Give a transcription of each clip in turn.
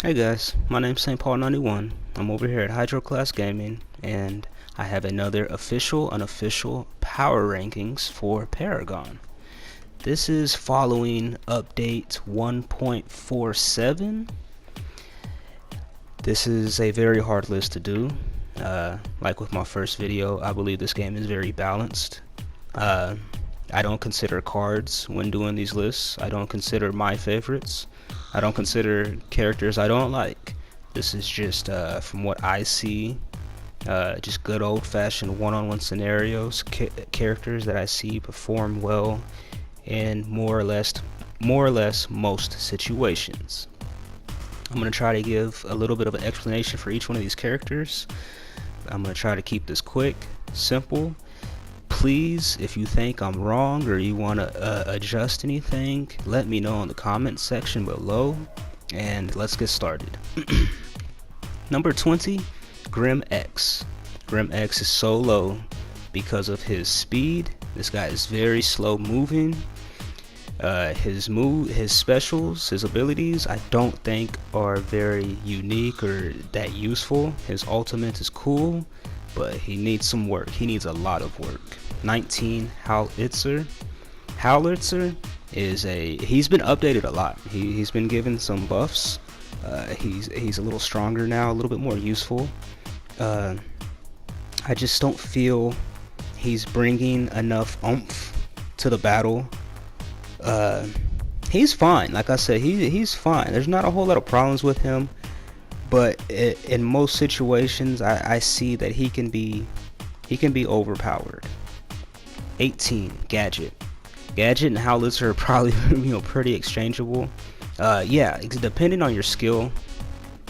Hey guys, my name's St. Paul 91. I'm over here at Hydro Class Gaming, and I have another official, unofficial power rankings for Paragon. This is following update 1.47. This is a very hard list to do. Like with my first video, I believe this game is very balanced. Uh, I don't consider cards when doing these lists. I don't consider my favorites. I don't consider characters I don't like. This is just from what I see, just good old-fashioned one-on-one scenarios, characters that I see perform well in more or less most situations. I'm gonna try to give a little bit of an explanation for each one of these characters. I'm gonna try to keep this quick, simple. Please, if you think I'm wrong or you want to adjust anything, let me know in the comment section below, and let's get started. Number 20, Grim X. Grim X is so low because of his speed. This guy is very slow moving. His specials, his abilities, I don't think are very unique or that useful. His ultimate is cool, but he needs some work. He needs a lot of work. 19, Howlitzer. Howlitzer is he's been updated a lot. He's been given some buffs. He's a little stronger now, a little bit more useful. I just don't feel he's bringing enough oomph to the battle. He's fine. Like I said, he's fine. There's not a whole lot of problems with him. But in most situations, I see that he can be overpowered. 18, Gadget. Gadget and Howlitzer are probably pretty exchangeable. Yeah, depending on your skill.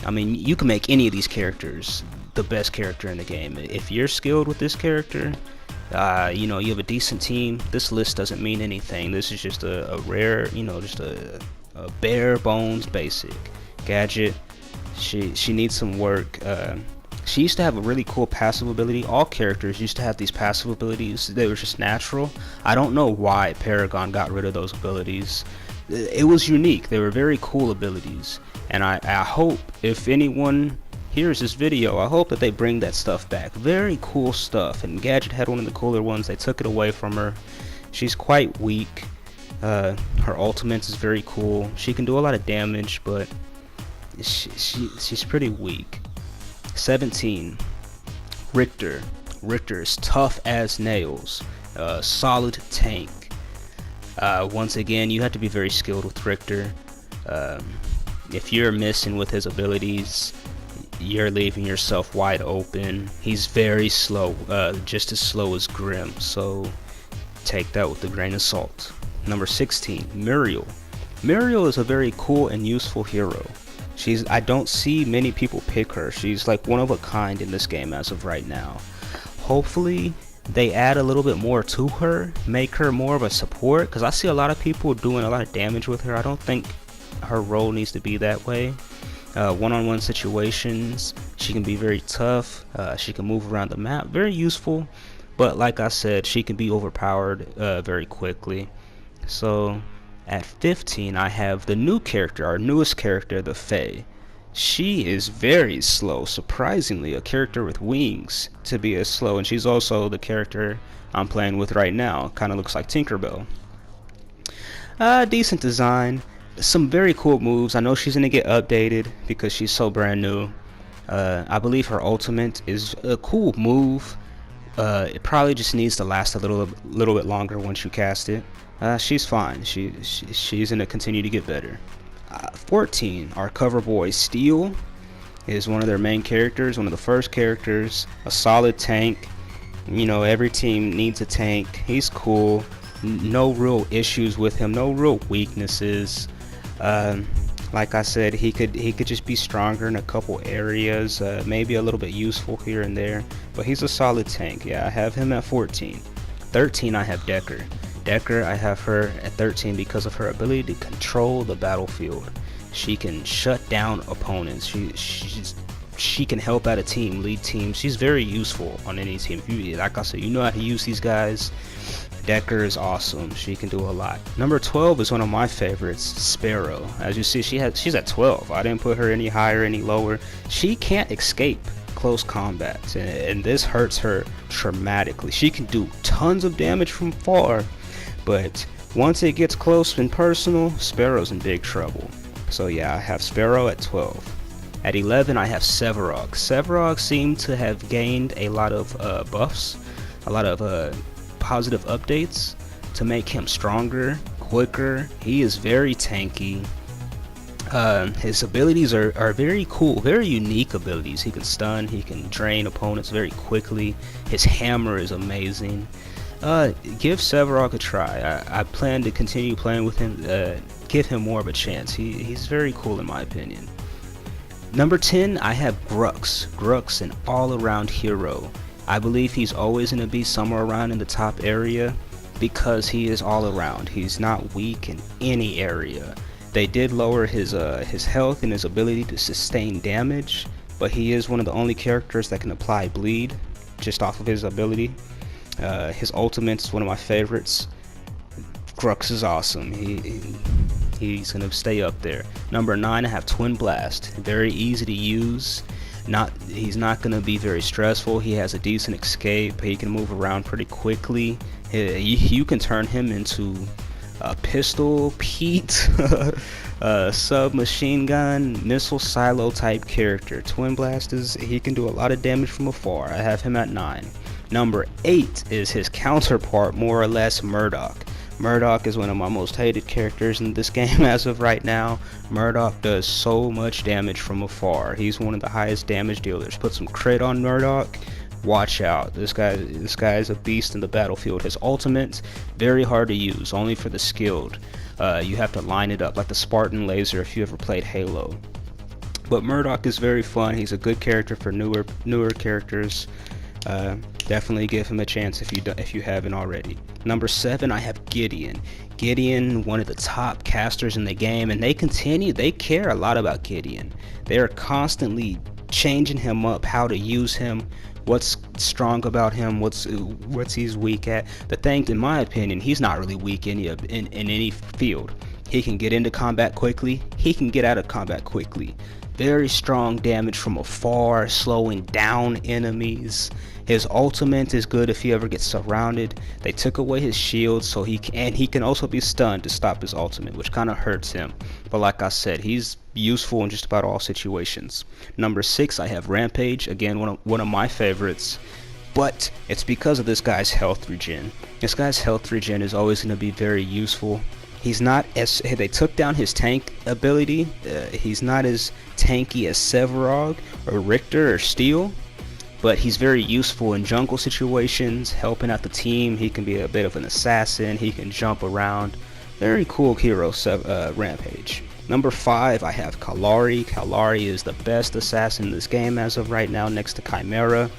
I mean, you can make any of these characters the best character in the game. If you're skilled with this character, you have a decent team. This list doesn't mean anything. This is just a rare, just a bare bones basic. Gadget. She needs some work. She used to have a really cool passive ability. All characters used to have these passive abilities. They were just natural. I don't know why Paragon got rid of those abilities. It was unique. They were very cool abilities. And I hope if anyone hears this video, I hope that they bring that stuff back. Very cool stuff. And Gadget had one of the cooler ones. They took it away from her. She's quite weak. Her ultimate is very cool. She can do a lot of damage, but she's pretty weak. 17, Richter. Richter is tough as nails. Solid tank. Once again, you have to be very skilled with Richter. If you're missing with his abilities, you're leaving yourself wide open. He's very slow, just as slow as Grim, so take that with a grain of salt. Number 16, Muriel. Muriel is a very cool and useful hero. I don't see many people pick her. She's like one of a kind in this game as of right now. Hopefully they add a little bit more to her, make her more of a support, because I see a lot of people doing a lot of damage with her. I don't think her role needs to be that way. One-on-one situations, she can be very tough. She can move around the map, very useful, but like I said, she can be overpowered very quickly. So at 15, I have the new character, our newest character, the Fae. She is very slow, surprisingly, a character with wings to be as slow, and she's also the character I'm playing with right now. Kind of looks like Tinkerbell. Decent design, some very cool moves. I know she's going to get updated because she's so brand new. I believe her ultimate is a cool move. It probably just needs to last a little bit longer once you cast it. She's fine. She's gonna continue to get better. 14, our cover boy Steel is one of their main characters, one of the first characters. A solid tank. Every team needs a tank. He's cool. No real issues with him. No real weaknesses. Like I said, he could just be stronger in a couple areas. Maybe a little bit useful here and there. But he's a solid tank. Yeah, I have him at 14. 13, I have Decker. Decker, I have her at 13 because of her ability to control the battlefield. She can shut down opponents. She can help out a team, lead teams. She's very useful on any team. Like I said, you know how to use these guys. Decker is awesome. She can do a lot. Number 12 is one of my favorites, Sparrow. As you see, she's at 12. I didn't put her any higher, any lower. She can't escape close combat, and this hurts her dramatically. She can do tons of damage from far, but once it gets close and personal, Sparrow's in big trouble. So yeah, I have Sparrow at 12. At 11, I have Sevarog. Sevarog seemed to have gained a lot of buffs, a lot of positive updates to make him stronger, quicker. He is very tanky. His abilities are very cool, very unique abilities. He can stun, he can drain opponents very quickly. His hammer is amazing. Give Sevarog a try. I plan to continue playing with him. Give him more of a chance. He's very cool in my opinion. Number 10, I have Grux. Grux, an all-around hero. I believe he's always going to be somewhere around in the top area because he is all around. He's not weak in any area. They did lower his health and his ability to sustain damage, but he is one of the only characters that can apply bleed just off of his ability. His ultimate is one of my favorites. Grux is awesome. He's gonna stay up there. Number 9, I have Twin Blast. Very easy to use. He's not gonna be very stressful. He has a decent escape. He can move around pretty quickly. You can turn him into a pistol, Pete, submachine gun, missile silo type character. Twin Blast he can do a lot of damage from afar. I have him at 9. Number 8 is his counterpart, more or less, Murdoch. Murdoch is one of my most hated characters in this game as of right now. Murdoch does so much damage from afar. He's one of the highest damage dealers. Put some crit on Murdoch. Watch out. This guy is a beast in the battlefield. His ultimate, very hard to use, only for the skilled. You have to line it up like the Spartan laser if you ever played Halo. But Murdoch is very fun. He's a good character for newer characters. Definitely give him a chance if you haven't already. Number 7, I have Gideon. Gideon, one of the top casters in the game, and they care a lot about Gideon. They are constantly changing him up, how to use him, what's strong about him, what's he's weak at. The thing, in my opinion, he's not really weak in any field. He can get into combat quickly. He can get out of combat quickly. Very strong damage from afar, slowing down enemies. His ultimate is good if he ever gets surrounded. They took away his shield, so he can also be stunned to stop his ultimate, which kind of hurts him. But like I said, he's useful in just about all situations. Number 6, I have Rampage. Again, one of my favorites. But it's because of this guy's health regen. This guy's health regen is always going to be very useful. He's not as they took down his tank ability. He's not as tanky as Sevarog or Richter or Steel, but he's very useful in jungle situations, helping out the team. He can be a bit of an assassin. He can jump around. Very cool hero, Rampage. Number 5, I have Kallari. Kallari is the best assassin in this game as of right now, next to Chimera.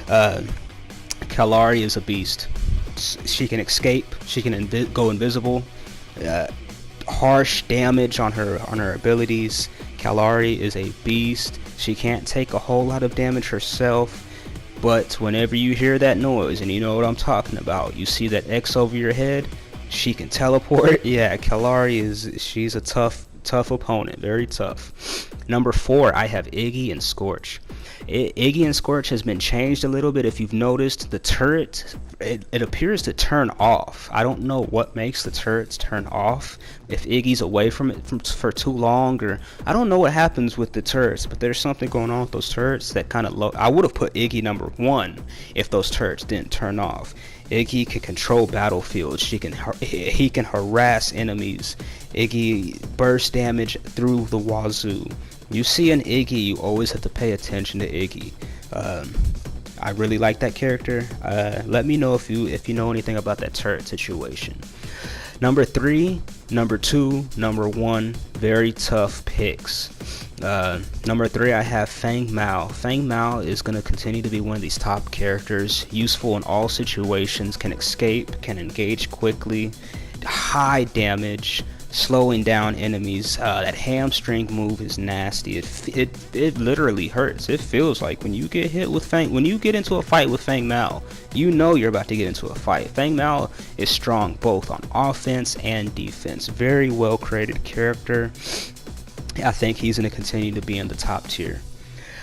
Kallari is a beast. She can escape. She can go invisible. Harsh damage on her abilities. Kallari is a beast. She can't take a whole lot of damage herself, but whenever you hear that noise, and you know what I'm talking about, you see that X over your head, she can teleport. Yeah, Kallari she's a tough opponent, very tough. Number 4, I have Iggy and Scorch. Iggy and Scorch has been changed a little bit. If you've noticed, the turret, it appears to turn off. I don't know what makes the turrets turn off. If Iggy's away from it for too long, or I don't know what happens with the turrets, but there's something going on with those turrets that kind of low. I would have put Iggy number 1 if those turrets didn't turn off. Iggy can control battlefields. He can harass enemies. Iggy burst damage through the wazoo. You see an Iggy, you always have to pay attention to Iggy. I really like that character. Let me know if you know anything about that turret situation. Number 3, number 2, number 1, very tough picks. Number 3, I have Fang Mao. Fang Mao is going to continue to be one of these top characters, useful in all situations, can escape, can engage quickly, high damage, slowing down enemies. That hamstring move is nasty. It literally hurts. It feels like when you get hit with when you get into a fight with Fang Mao, you know you're about to get into a fight. Fang Mao is strong both on offense and defense. Very well created character. I think he's going to continue to be in the top tier.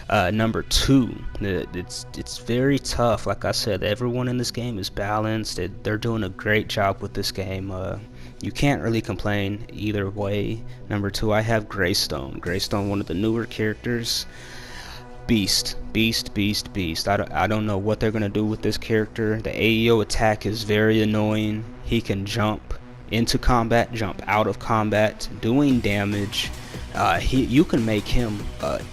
Number 2, it's very tough. Like I said, everyone in this game is balanced. They're doing a great job with this game. You can't really complain either way. Number 2, I have Greystone. Greystone, one of the newer characters. Beast. I don't know what they're gonna do with this character. The AEO attack is very annoying. He can jump into combat, jump out of combat, doing damage. You can make him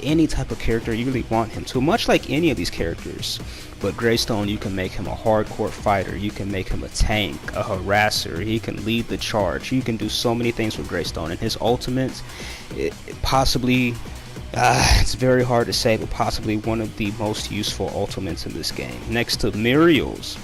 any type of character you really want him to, much like any of these characters. But Greystone, you can make him a hardcore fighter, you can make him a tank, a harasser, he can lead the charge. You can do so many things with Greystone, and his ultimate, possibly, it's very hard to say, but possibly one of the most useful ultimates in this game. Next to Muriel's,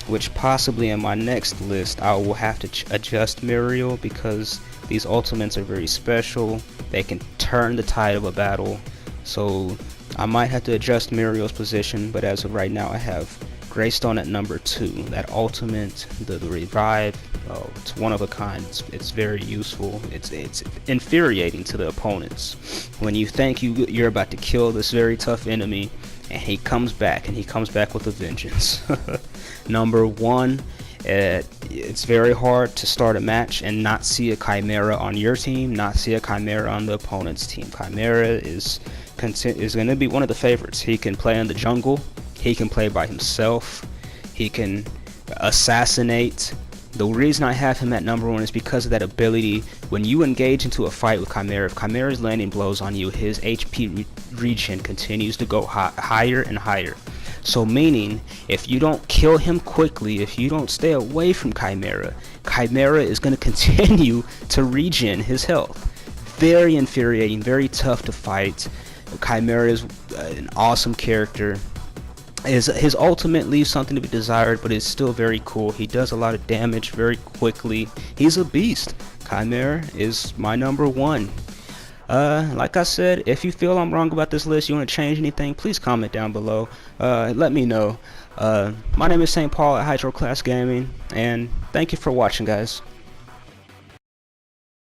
which possibly in my next list I will have to adjust Muriel, because these ultimates are very special. They can turn the tide of a battle, so I might have to adjust Muriel's position, but as of right now I have Greystone at number 2. That ultimate, the revive, it's one of a kind. It's very useful. It's infuriating to the opponents when you think you're about to kill this very tough enemy, and he comes back, and he comes back with a vengeance. Number 1, it's very hard to start a match and not see a Chimera on your team, not see a Chimera on the opponent's team. Chimera is going to be one of the favorites. He can play in the jungle, he can play by himself, he can assassinate. The reason I have him at number 1 is because of that ability. When you engage into a fight with Chimera, if Chimera is landing blows on you, his HP regen continues to go higher and higher. So meaning, if you don't kill him quickly, if you don't stay away from Chimera, Chimera is going to continue to regen his health. Very infuriating, very tough to fight. Chimera is an awesome character. His ultimate leaves something to be desired, but it's still very cool. He does a lot of damage very quickly. He's a beast. Chimera is my number 1. Like I said, if you feel I'm wrong about this list, you want to change anything, please comment down below. Let me know. My name is St. Paul at Hydro Class Gaming, and thank you for watching, guys.